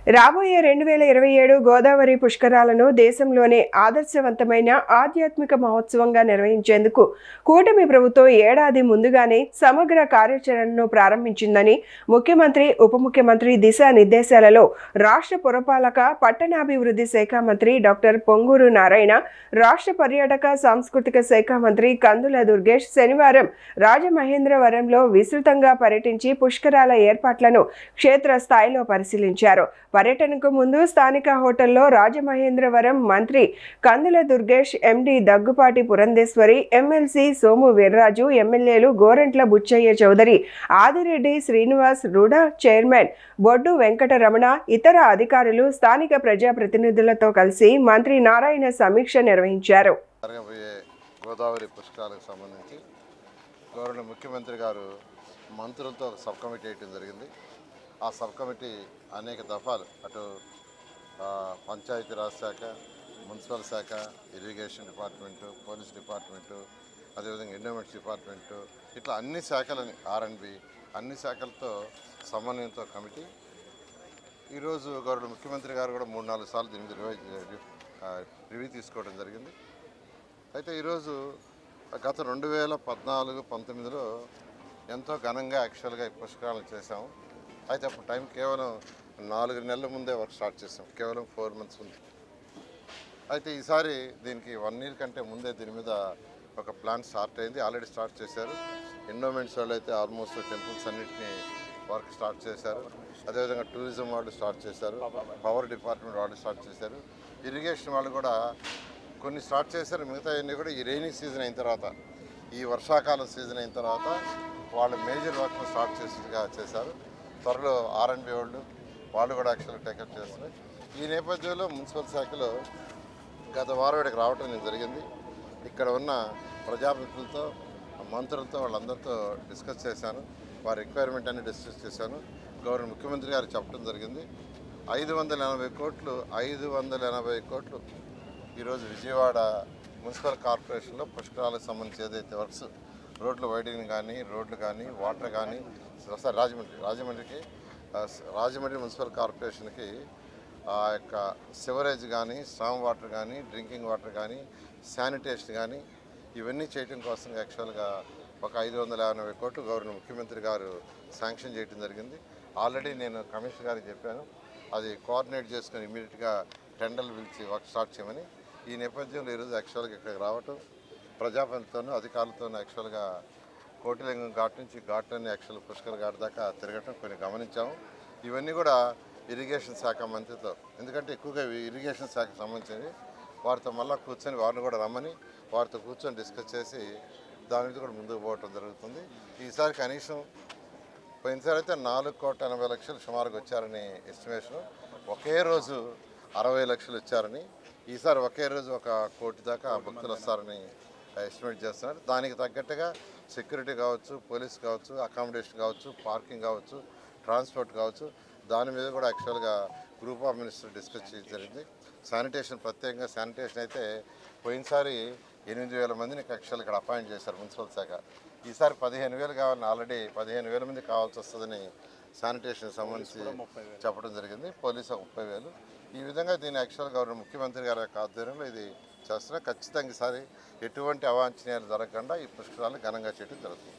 రాబోయే 2027 గోదావరి పుష్కరాలను దేశంలోనే ఆదర్శవంతమైన ఆధ్యాత్మిక మహోత్సవంగా నిర్వహించేందుకు కూటమి ప్రభుత్వం ఏడాది ముందుగానే సమగ్ర కార్యాచరణను ప్రారంభించిందని ముఖ్యమంత్రి, ఉప ముఖ్యమంత్రి దిశానిర్దేశాలలో రాష్ట్ర పురపాలక, పట్టణాభివృద్ధి శాఖ మంత్రి డాక్టర్ పొంగూరు నారాయణ, రాష్ట్ర పర్యాటక, సాంస్కృతిక శాఖ మంత్రి కందుల దుర్గేష్ శనివారం రాజమహేంద్రవరంలో విస్తృతంగా పర్యటించి పుష్కరాల ఏర్పాట్లను క్షేత్రస్థాయిలో పరిశీలించారు. పర్యటనకు ముందు స్థానిక హోటల్లో రాజమహేంద్రవరం మంత్రి కందుల దుర్గేష్, ఎండి దగ్గుపాటి పురంధేశ్వరి, ఎమ్మెల్సీ సోము వీర్రాజు, ఎమ్మెల్యేలు గోరంట్ల బుచ్చయ్య చౌదరి, ఆదిరెడ్డి శ్రీనివాస్, రుడా చైర్మన్ బొడ్డు వెంకటరమణ, ఇతర అధికారులు, స్థానిక ప్రజాప్రతినిధులతో కలిసి మంత్రి నారాయణ సమీక్ష నిర్వహించారు. గోదావరి పుష్కరాలకు సంబంధించి గౌరవ ముఖ్యమంత్రి గారు మంత్రులతో సబ్ కమిటీ వేయడం జరిగింది. ఆ సబ్ కమిటీ అనేక దఫాలు అటు పంచాయతీరాజ్ శాఖ, మున్సిపల్ శాఖ, ఇరిగేషన్ డిపార్ట్మెంటు, పోలీస్ డిపార్ట్మెంటు, అదేవిధంగా ఎండోమెంట్స్ డిపార్ట్మెంటు, ఇట్లా అన్ని శాఖలని ఆర్ఎండ్బి అన్ని శాఖలతో సమన్వయంతో కమిటీ ఈరోజు గౌరవ ముఖ్యమంత్రి గారు కూడా 3-4 సార్లు దీని మీద రివ్యూ తీసుకోవడం జరిగింది. అయితే ఈరోజు గత 2014-19లో ఎంతో ఘనంగా యాక్చువల్గా ఈ పుష్కరాలు చేసాము. అయితే అప్పుడు టైం కేవలం 4 నెలల ముందే వర్క్ స్టార్ట్ చేసాం, కేవలం 4 మంత్స్ ఉంది. అయితే ఈసారి దీనికి 1 ఇయర్ కంటే ముందే దీని మీద ఒక ప్లాన్ స్టార్ట్ అయింది, ఆల్రెడీ స్టార్ట్ చేశారు. ఎండోమెంట్స్ వాళ్ళు అయితే ఆల్మోస్ట్ టెంపుల్స్ అన్నింటినీ వర్క్ స్టార్ట్ చేశారు. అదేవిధంగా టూరిజం వాళ్ళు స్టార్ట్ చేశారు, పవర్ డిపార్ట్మెంట్ వాళ్ళు స్టార్ట్ చేశారు, ఇరిగేషన్ వాళ్ళు కూడా కొన్ని స్టార్ట్ చేశారు. మిగతా అన్నీ కూడా ఈ రైనీ సీజన్ అయిన తర్వాత, ఈ వర్షాకాలం సీజన్ అయిన తర్వాత వాళ్ళు మేజర్ వర్క్ స్టార్ట్ చేశారు. త్వరలో ఆర్ఎండ్బి వాళ్ళు కూడా యాక్చువల్గా టేకప్ చేస్తున్నారు. ఈ నేపథ్యంలో మున్సిపల్ శాఖలో గత వారం ఇక్కడికి రావడం జరిగింది. ఇక్కడ ఉన్న ప్రజాప్రతినిధులతో, మంత్రులతో వాళ్ళందరితో డిస్కస్ చేశాను. వారి రిక్వైర్మెంట్ అన్ని డిస్కస్ చేశాను. గౌరవ ముఖ్యమంత్రి గారు చెప్పడం జరిగింది. 580 కోట్లు ఈరోజు విజయవాడ మున్సిపల్ కార్పొరేషన్లో పుష్కరాలకు సంబంధించి ఏదైతే వర్క్స్, రోడ్లు వైడింగ్ కానీ, రోడ్లు కానీ, వాటర్ కానీ, రాజమండ్రి మున్సిపల్ కార్పొరేషన్కి ఆ యొక్క సివరేజ్ కానీ, స్ట్రాంగ్ వాటర్ కానీ, డ్రింకింగ్ వాటర్ కానీ, శానిటేషన్ కానీ ఇవన్నీ చేయడం కోసం యాక్చువల్గా ఒక 580 కోట్లు గౌరవ ముఖ్యమంత్రి గారు శాంక్షన్ చేయడం జరిగింది. ఆల్రెడీ నేను కమిషనర్ గారికి చెప్పాను, అది కోఆర్డినేట్ చేసుకుని ఇమీడియట్గా టెండర్లు పిలిచి వర్క్ స్టార్ట్ చేయమని. ఈ నేపథ్యంలో ఈరోజు యాక్చువల్గా ఇక్కడికి రావటం, ప్రజాప్రతినిధులతోనూ అధికారులతోనూ యాక్చువల్గా కోటిలింగం ఘాట్ నుంచి ఘాట్లోని యాక్చువల్ పుష్కర్ ఘాట్ దాకా తిరగటం కొన్ని గమనించాము. ఇవన్నీ కూడా ఇరిగేషన్ శాఖ మంత్రితో, ఎందుకంటే ఎక్కువగా ఇరిగేషన్ శాఖకు సంబంధించినవి, వారితో మళ్ళీ కూర్చొని వారిని కూడా రమ్మని వారితో కూర్చొని డిస్కస్ చేసి దాని మీద కూడా ముందుకు పోవటం జరుగుతుంది. ఈసారి కనీసం పోయినసారి అయితే 4,80,00,000 సుమారుగా వచ్చారని ఎస్టిమేషను. ఒకే రోజు 60 లక్షలు వచ్చారని, ఈసారి ఒకే రోజు 1 కోటి దాకా భక్తులు వస్తారని ఎస్టిమేట్ చేస్తున్నారు. దానికి తగ్గట్టుగా సెక్యూరిటీ కావచ్చు, పోలీస్ కావచ్చు, అకామిడేషన్ కావచ్చు, పార్కింగ్ కావచ్చు, ట్రాన్స్పోర్ట్ కావచ్చు, దాని మీద కూడా యాక్చువల్గా గ్రూప్ ఆఫ్ మినిస్టర్ డిస్కస్ చేయడం జరిగింది. శానిటేషన్, ప్రత్యేకంగా శానిటేషన్ అయితే పోయినసారి 8,000 మందిని యాక్చువల్ ఇక్కడ అపాయింట్ చేశారు మున్సిపల్ శాఖ. ఈసారి 15,000 కావాలని, ఆల్రెడీ 15,000 మంది కావాల్సి వస్తుందని శానిటేషన్ సంబంధించి చెప్పడం జరిగింది. పోలీసు 30,000. ఈ విధంగా దీన్ని యాక్చువల్గా గౌరవ ముఖ్యమంత్రి గారి యొక్క ఆధ్వర్యంలో ఇది చేస్తున్నా. ఖచ్చితంగా ఈసారి ఎటువంటి అవాంఛనీయాలు జరగకుండా ఈ పుష్కరాలు ఘనంగా చేయడం జరుగుతుంది.